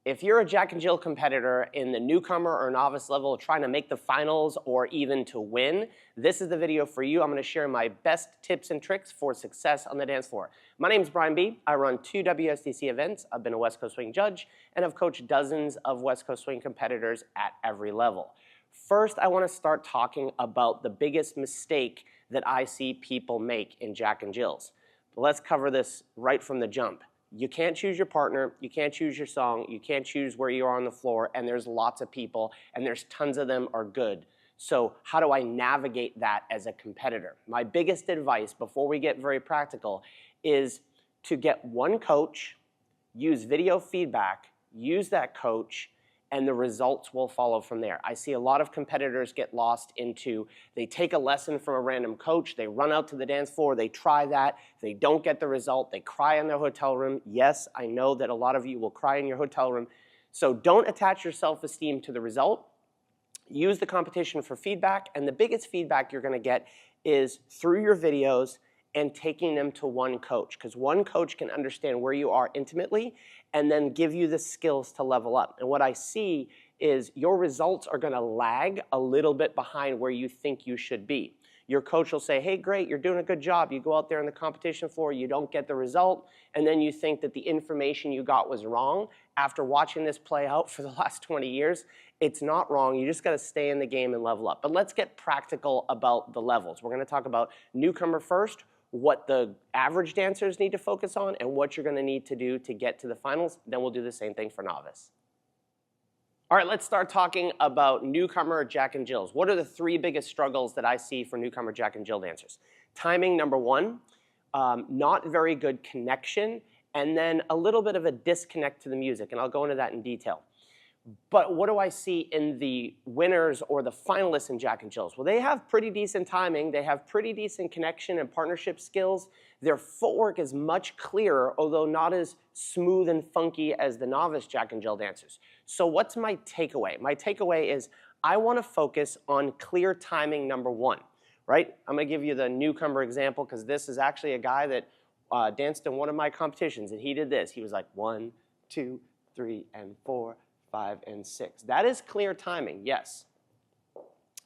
If you're a Jack and Jill competitor in the newcomer or novice level trying to make the finals or even to win, this is the video for you. I'm going to share my best tips and tricks for success on the dance floor. My name is Brian B. I run 2 WSDC events. I've been a West Coast Swing judge, and I've coached dozens of West Coast Swing competitors at every level. First, I want to start talking about the biggest mistake that I see people make in Jack and Jills. Let's cover this right from the jump. You can't choose your partner, you can't choose your song, you can't choose where you are on the floor, and there's lots of people, and there's tons of them are good. So how do I navigate that as a competitor? My biggest advice before we get very practical is to get one coach, use video feedback, use that coach, and the results will follow from there. I see a lot of competitors get lost into, they take a lesson from a random coach, they run out to the dance floor, they try that, they don't get the result, they cry in their hotel room. Yes, I know that a lot of you will cry in your hotel room. So don't attach your self-esteem to the result. Use the competition for feedback, and the biggest feedback you're gonna get is through your videos and taking them to one coach, because one coach can understand where you are intimately and then give you the skills to level up. And what I see is your results are gonna lag a little bit behind where you think you should be. Your coach will say, hey, great, you're doing a good job. You go out there on the competition floor, you don't get the result, and then you think that the information you got was wrong. After watching this play out for the last 20 years, it's not wrong. You just gotta stay in the game and level up. But let's get practical about the levels. We're gonna talk about newcomer first, what the average dancers need to focus on, and what you're going to need to do to get to the finals. Then we'll do the same thing for novice. All right, let's start talking about newcomer Jack and Jills. What are the 3 biggest struggles that I see for newcomer Jack and Jill dancers? Timing, number 1, not very good connection, and then a little bit of a disconnect to the music, and I'll go into that in detail. But what do I see in the winners or the finalists in Jack and Jills? Well, they have pretty decent timing. They have pretty decent connection and partnership skills. Their footwork is much clearer, although not as smooth and funky as the novice Jack and Jill dancers. So what's my takeaway? My takeaway is I want to focus on clear timing, number 1, right? I'm going to give you the newcomer example because this is actually a guy that danced in one of my competitions, and he did this. He was like 1, 2, 3, and 4, 5, and 6. That is clear timing, yes.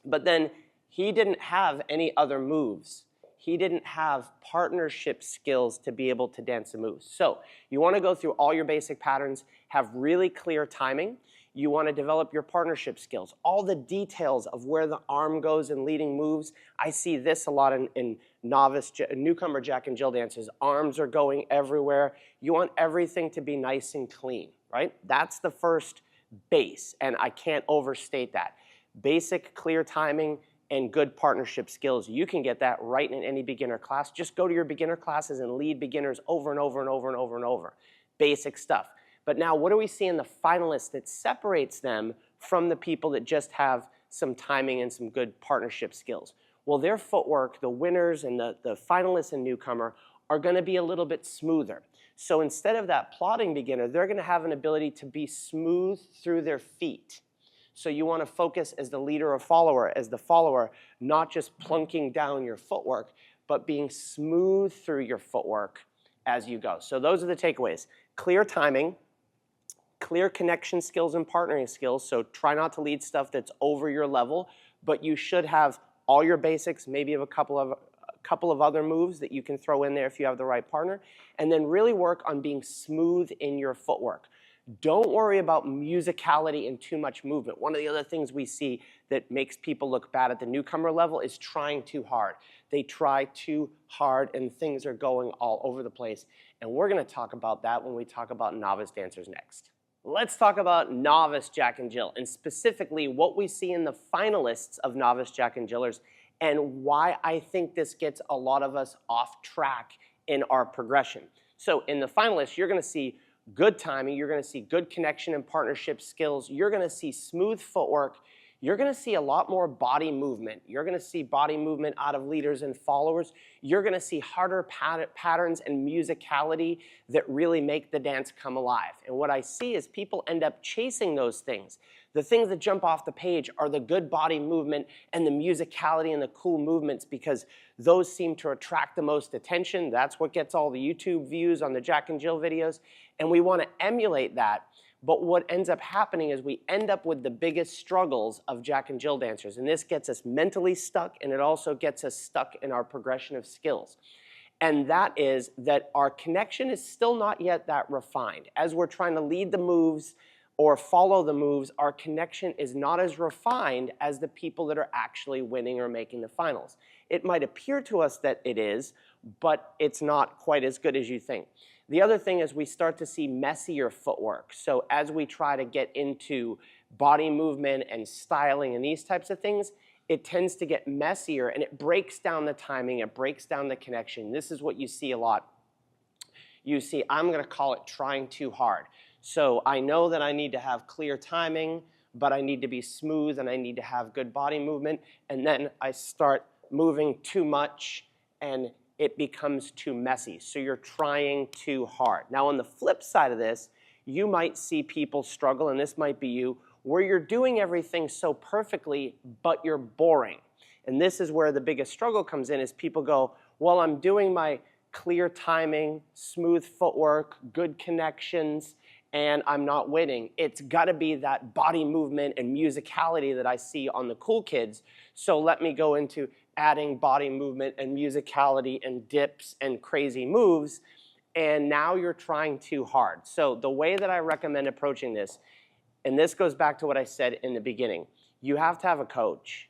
But then he didn't have any other moves. He didn't have partnership skills to be able to dance the moves. So you want to go through all your basic patterns, have really clear timing. You want to develop your partnership skills, all the details of where the arm goes in leading moves. I see this a lot in novice, newcomer Jack and Jill dancers. Arms are going everywhere. You want everything to be nice and clean, right? That's the first base, and I can't overstate that. Basic, clear timing, and good partnership skills. You can get that right in any beginner class. Just go to your beginner classes and lead beginners over and over and over and over and over. Basic stuff. But now what do we see in the finalists that separates them from the people that just have some timing and some good partnership skills? Well, their footwork, the winners and the finalists and newcomer, are gonna be a little bit smoother. So instead of that plodding beginner, they're going to have an ability to be smooth through their feet. So you want to focus as the leader or follower, as the follower, not just plunking down your footwork, but being smooth through your footwork as you go. So those are the takeaways. Clear timing, clear connection skills and partnering skills. So try not to lead stuff that's over your level, but you should have all your basics, maybe have a couple of other moves that you can throw in there if you have the right partner, and then really work on being smooth in your footwork. Don't worry about musicality and too much movement. One of the other things we see that makes people look bad at the newcomer level is trying too hard. They try too hard and things are going all over the place. And we're going to talk about that when we talk about novice dancers next. Let's talk about novice Jack and Jill, and specifically what we see in the finalists of novice Jack and Jillers, and why I think this gets a lot of us off track in our progression. So in the finalists, you're going to see good timing, you're going to see good connection and partnership skills, you're going to see smooth footwork, you're going to see a lot more body movement. You're going to see body movement out of leaders and followers. You're going to see harder patterns and musicality that really make the dance come alive. And what I see is people end up chasing those things. The things that jump off the page are the good body movement and the musicality and the cool movements because those seem to attract the most attention. That's what gets all the YouTube views on the Jack and Jill videos. And we want to emulate that. But what ends up happening is we end up with the biggest struggles of Jack and Jill dancers. And this gets us mentally stuck, and it also gets us stuck in our progression of skills. And that is that our connection is still not yet that refined. As we're trying to lead the moves or follow the moves, our connection is not as refined as the people that are actually winning or making the finals. It might appear to us that it is, but it's not quite as good as you think. The other thing is we start to see messier footwork. So as we try to get into body movement and styling and these types of things, it tends to get messier and it breaks down the timing, it breaks down the connection. This is what you see a lot. You see, I'm going to call it trying too hard. So I know that I need to have clear timing, but I need to be smooth and I need to have good body movement. And then I start moving too much and it becomes too messy. So you're trying too hard. Now on the flip side of this, you might see people struggle, and this might be you, where you're doing everything so perfectly, but you're boring. And this is where the biggest struggle comes in, is people go, well, I'm doing my clear timing, smooth footwork, good connections, and I'm not winning. It's got to be that body movement and musicality that I see on the cool kids. So let me go into adding body movement and musicality and dips and crazy moves, and now you're trying too hard. So the way that I recommend approaching this, and this goes back to what I said in the beginning, you have to have a coach.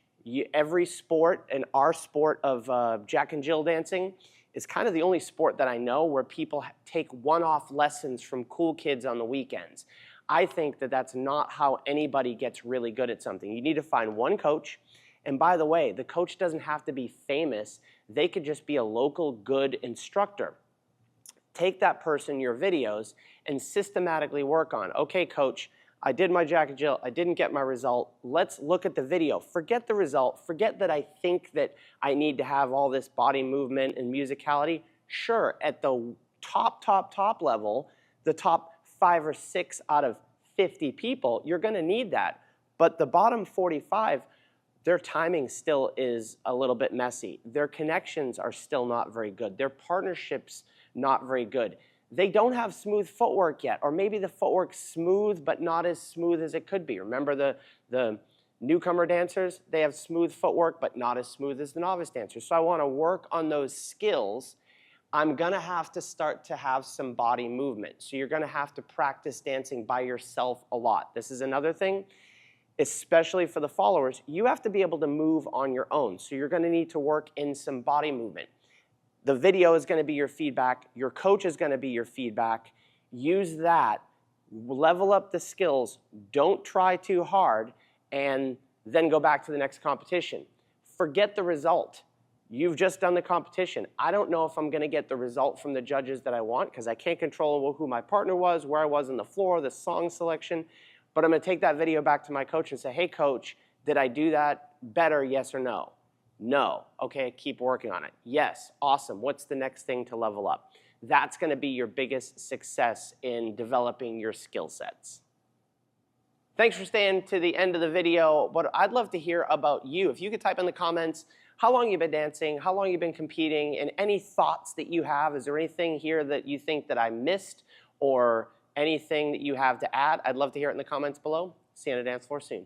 Every sport, and our sport of Jack and Jill dancing, is kind of the only sport that I know where people take one-off lessons from cool kids on the weekends. I think that that's not how anybody gets really good at something. You need to find one coach. And by the way, the coach doesn't have to be famous. They could just be a local good instructor. Take that person, your videos, and systematically work on, okay, coach, I did my Jack and Jill, I didn't get my result. Let's look at the video. Forget the result. Forget that I think that I need to have all this body movement and musicality. Sure, at the top level, the top 5 or 6 out of 50 people, you're going to need that. But the bottom 45, their timing still is a little bit messy. Their connections are still not very good. Their partnerships not very good. They don't have smooth footwork yet, or maybe the footwork's smooth but not as smooth as it could be. Remember the newcomer dancers? They have smooth footwork but not as smooth as the novice dancers. So I want to work on those skills. I'm going to have to start to have some body movement. So you're going to have to practice dancing by yourself a lot. This is another thing, especially for the followers. You have to be able to move on your own. So you're going to need to work in some body movement. The video is going to be your feedback. Your coach is going to be your feedback. Use that. Level up the skills. Don't try too hard, and then go back to the next competition. Forget the result. You've just done the competition. I don't know if I'm going to get the result from the judges that I want because I can't control who my partner was, where I was on the floor, the song selection. But I'm going to take that video back to my coach and say, hey, coach, did I do that better, yes or no? No. Okay, keep working on it. Yes, awesome. What's the next thing to level up? That's going to be your biggest success in developing your skill sets. Thanks for staying to the end of the video, but I'd love to hear about you. If you could type in the comments how long you've been dancing, how long you've been competing, and any thoughts that you have. Is there anything here that you think that I missed or anything that you have to add? I'd love to hear it in the comments below. See you on the dance floor soon.